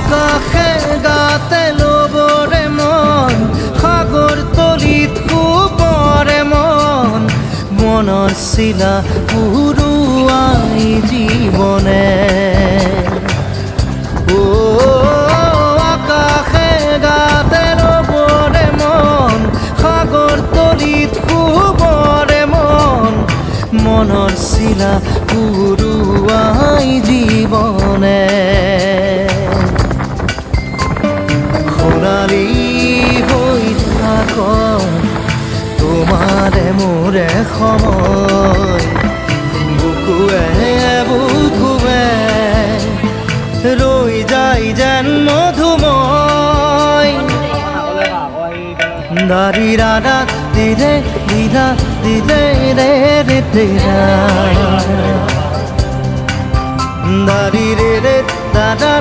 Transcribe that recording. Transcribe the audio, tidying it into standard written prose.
আকাশে গাতে লবৰে মন সাগৰ তলিত শুবৰে মন মনৰ চিলা উৰুৱাই জীৱনে আকাশে গাতে লবৰে মন সাগৰ তলিত শুবৰে মন মনৰ চিলা উৰুৱাই জীৱনে সোণালী হৈ থাক তোমাৰে মোৰে সময় বুকুৱে বুকুৱে ৰৈ যায় যেন মধুময় দাৰি ৰাধা দিলে দিলা দিলে ৰে ৰে তেৰা দাৰি ৰে ৰে দাদা